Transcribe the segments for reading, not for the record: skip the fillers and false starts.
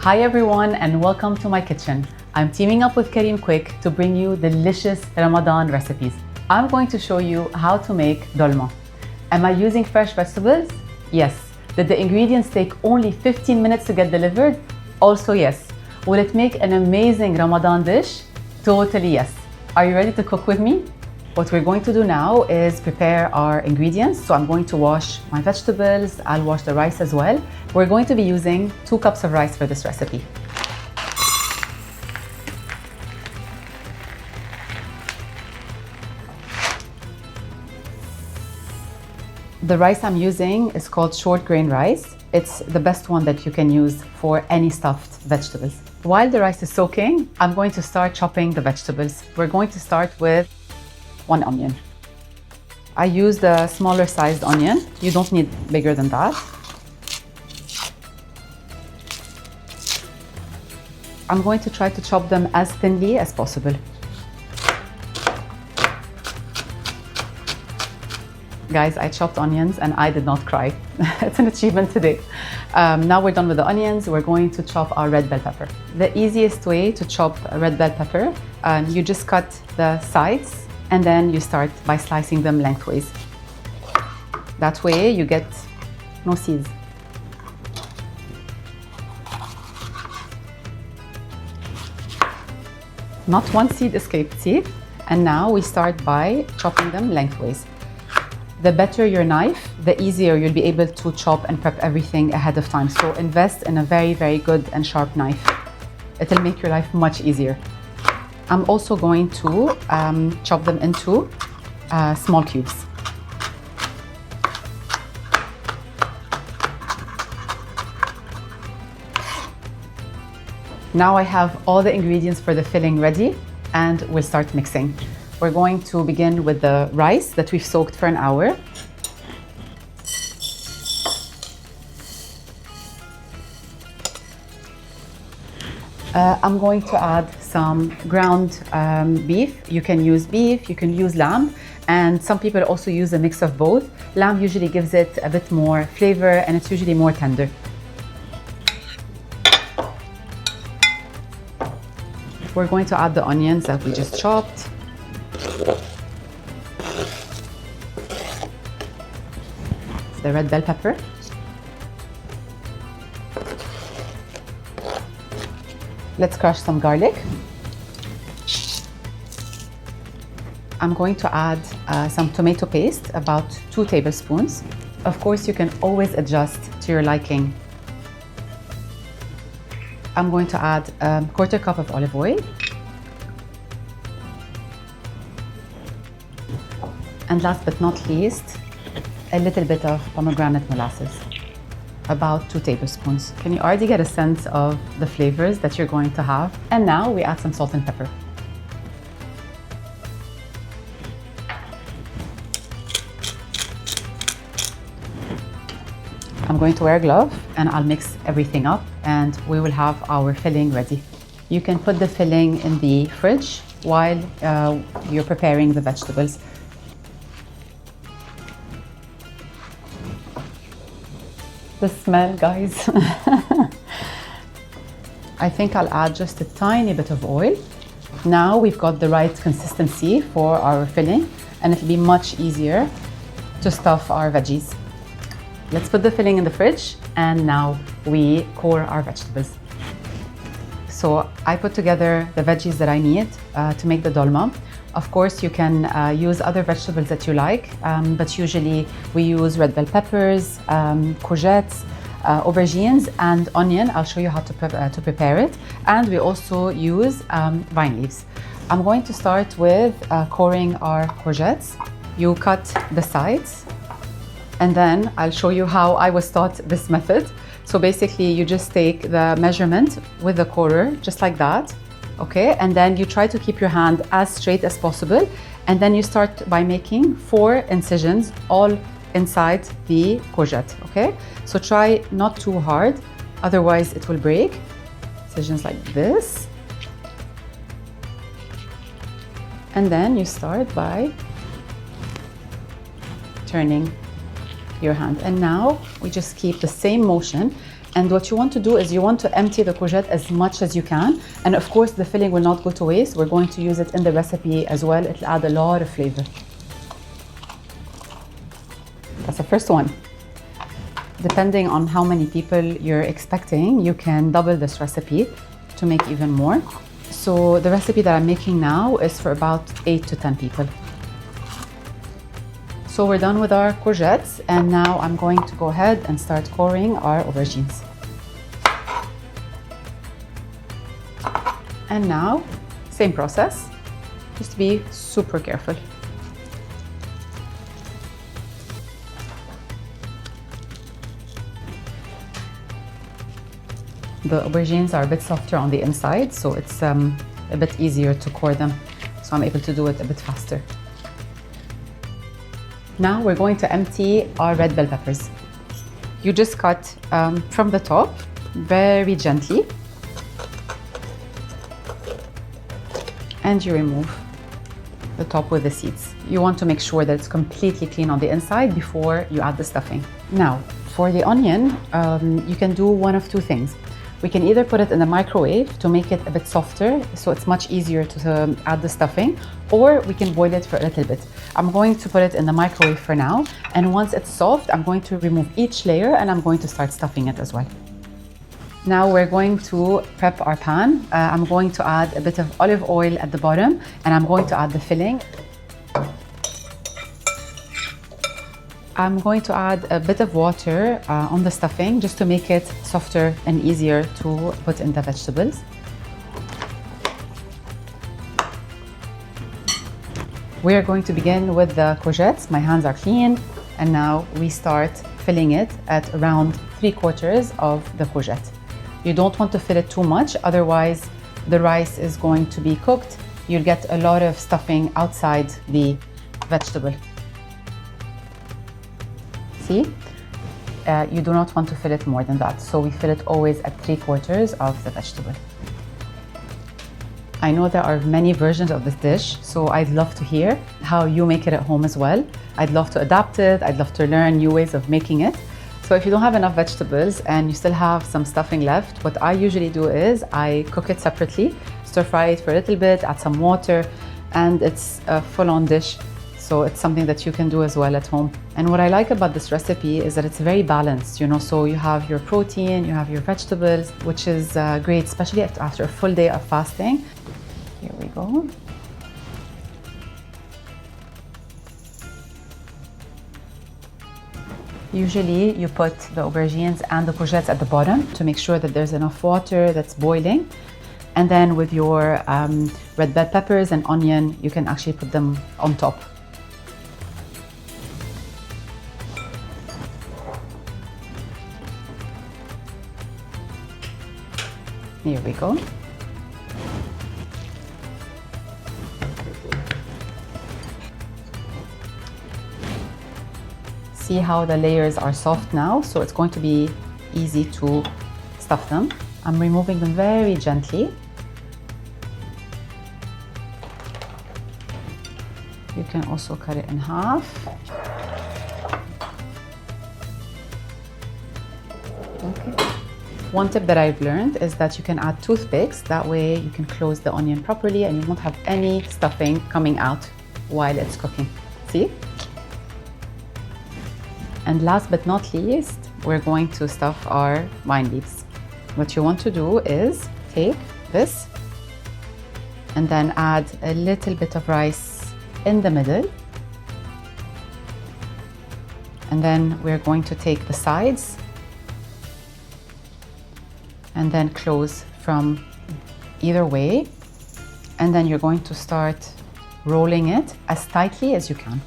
Hi everyone and welcome to my kitchen. I'm teaming up with Careem Quik to bring you delicious Ramadan recipes. I'm going to show you how to make dolma. Am I using fresh vegetables? Yes. Did the ingredients take only 15 minutes to get delivered? Also yes. Will it make an amazing Ramadan dish? Totally yes. Are you ready to cook with me? What we're going to do now is prepare our ingredients. So I'm going to wash my vegetables. I'll wash the rice as well. We're going to be using 2 cups of rice for this recipe. The rice I'm using is called short grain rice. It's the best one that you can use for any stuffed vegetables. While the rice is soaking, I'm going to start chopping the vegetables. We're going to start with 1 onion. I use the smaller sized onion. You don't need bigger than that. I'm going to try to chop them as thinly as possible. Guys, I chopped onions and I did not cry. It's an achievement today. Now we're done with the onions, we're going to chop our red bell pepper. The easiest way to chop red bell pepper, you just cut the sides and then you start by slicing them lengthways. That way you get no seeds. Not one seed escaped, see? And now we start by chopping them lengthways. The better your knife, the easier you'll be able to chop and prep everything ahead of time. So invest in a very, very good and sharp knife. It'll make your life much easier. I'm also going to chop them into small cubes. Now I have all the ingredients for the filling ready and we'll start mixing. We're going to begin with the rice that we've soaked for an hour. I'm going to add some ground beef. You can use beef, you can use lamb, and some people also use a mix of both. Lamb usually gives it a bit more flavor and it's usually more tender. We're going to add the onions that we just chopped. The red bell pepper. Let's crush some garlic. I'm going to add some tomato paste, about 2 tablespoons. Of course, you can always adjust to your liking. I'm going to add a 1/4 cup of olive oil. And last but not least, a little bit of pomegranate molasses, about 2 tablespoons. Can you already get a sense of the flavors that you're going to have? And now we add some salt and pepper. I'm going to wear a glove and I'll mix everything up and we will have our filling ready. You can put the filling in the fridge while you're preparing the vegetables. The smell, guys. I think I'll add just a tiny bit of oil. Now we've got the right consistency for our filling and it'll be much easier to stuff our veggies. Let's put the filling in the fridge and now we core our vegetables. So I put together the veggies that I need to make the dolma. Of course, you can use other vegetables that you like, but usually we use red bell peppers, courgettes, aubergines, and onion. I'll show you how to prepare it. And we also use vine leaves. I'm going to start with coring our courgettes. You cut the sides, and then I'll show you how I was taught this method. So basically, you just take the measurement with the corer, just like that. Okay, and then you try to keep your hand as straight as possible, and then you start by making 4 incisions all inside the courgette. Okay, so try not too hard, otherwise it will break. Incisions like this, and then you start by turning your hand, and now we just keep the same motion And what you want to do is you want to empty the courgette as much as you can. And of course, the filling will not go to waste. We're going to use it in the recipe as well. It'll add a lot of flavor. That's the first one. Depending on how many people you're expecting, you can double this recipe to make even more. So the recipe that I'm making now is for about 8 to 10 people. So we're done with our courgettes, and now I'm going to go ahead and start coring our aubergines. And now, same process, just be super careful. The aubergines are a bit softer on the inside, so it's a bit easier to core them. So I'm able to do it a bit faster. Now we're going to empty our red bell peppers. You just cut from the top very gently, and you remove the top with the seeds. You want to make sure that it's completely clean on the inside before you add the stuffing. Now, for the onion, you can do one of two things. We can either put it in the microwave to make it a bit softer, so it's much easier to add the stuffing, or we can boil it for a little bit. I'm going to put it in the microwave for now, and once it's soft, I'm going to remove each layer and I'm going to start stuffing it as well. Now we're going to prep our pan. I'm going to add a bit of olive oil at the bottom, and I'm going to add the filling. I'm going to add a bit of water on the stuffing just to make it softer and easier to put in the vegetables. We are going to begin with the courgettes. My hands are clean, and now we start filling it at around 3/4 of the courgette. You don't want to fill it too much, otherwise the rice is going to be cooked. You'll get a lot of stuffing outside the vegetable. See? You do not want to fill it more than that, so we fill it always at 3/4 of the vegetable. I know there are many versions of this dish, so I'd love to hear how you make it at home as well. I'd love to adapt it. I'd love to learn new ways of making it. So if you don't have enough vegetables and you still have some stuffing left, what I usually do is I cook it separately, stir fry it for a little bit, add some water, and it's a full-on dish. So it's something that you can do as well at home. And what I like about this recipe is that it's very balanced, you know, so you have your protein, you have your vegetables, which is great, especially after a full day of fasting. Here we go. Usually you put the aubergines and the courgettes at the bottom to make sure that there's enough water that's boiling. And then with your red bell peppers and onion, you can actually put them on top. Here we go. See how the layers are soft now, so it's going to be easy to stuff them. I'm removing them very gently. You can also cut it in half. Okay. One tip that I've learned is that you can add toothpicks. That way you can close the onion properly and you won't have any stuffing coming out while it's cooking. See? And last but not least, we're going to stuff our vine leaves. What you want to do is take this and then add a little bit of rice in the middle. And then we're going to take the sides and then close from either way. And then you're going to start rolling it as tightly as you can.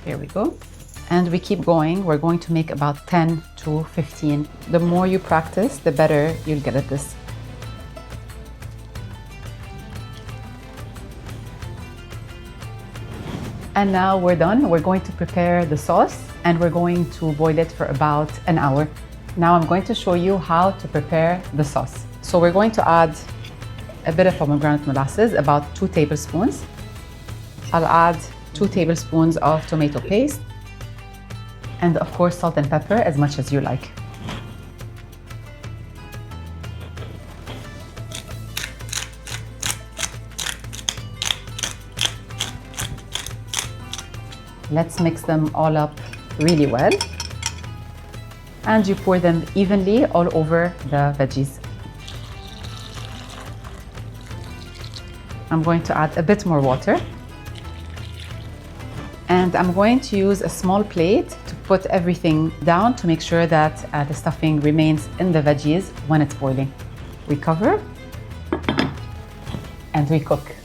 Here we go. And we keep going. We're going to make about 10 to 15. The more you practice, the better you'll get at this. And now we're done. We're going to prepare the sauce and we're going to boil it for about an hour. Now I'm going to show you how to prepare the sauce. So we're going to add a bit of pomegranate molasses, about 2 tablespoons. I'll add 2 tablespoons of tomato paste. And of course, salt and pepper as much as you like. Let's mix them all up really well. And you pour them evenly all over the veggies. I'm going to add a bit more water. And I'm going to use a small plate to put everything down to make sure that the stuffing remains in the veggies when it's boiling. We cover and we cook.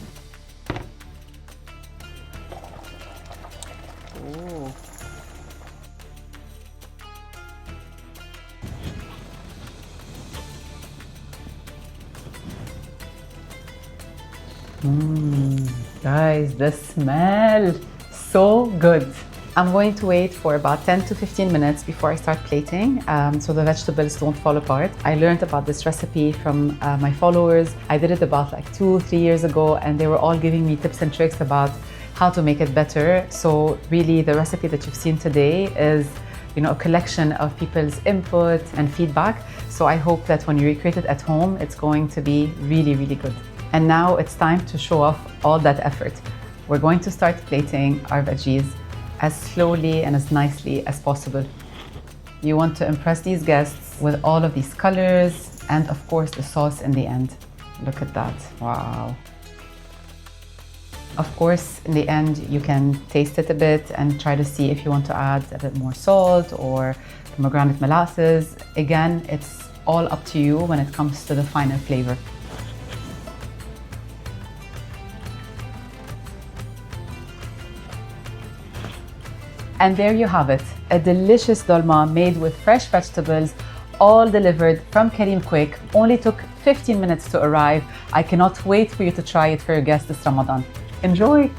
Guys, the smell, so good. I'm going to wait for about 10 to 15 minutes before I start plating so the vegetables don't fall apart. I learned about this recipe from my followers. I did it about like 2-3 years ago and they were all giving me tips and tricks about how to make it better. So really the recipe that you've seen today is a collection of people's input and feedback. So I hope that when you recreate it at home, it's going to be really, really good. And now it's time to show off all that effort. We're going to start plating our veggies as slowly and as nicely as possible. You want to impress these guests with all of these colors and of course the sauce in the end. Look at that, wow. Of course, in the end, you can taste it a bit and try to see if you want to add a bit more salt or pomegranate molasses. Again, it's all up to you when it comes to the final flavor. And there you have it, a delicious dolma made with fresh vegetables, all delivered from Careem Quik. Only took 15 minutes to arrive. I cannot wait for you to try it for your guests this Ramadan. Enjoy!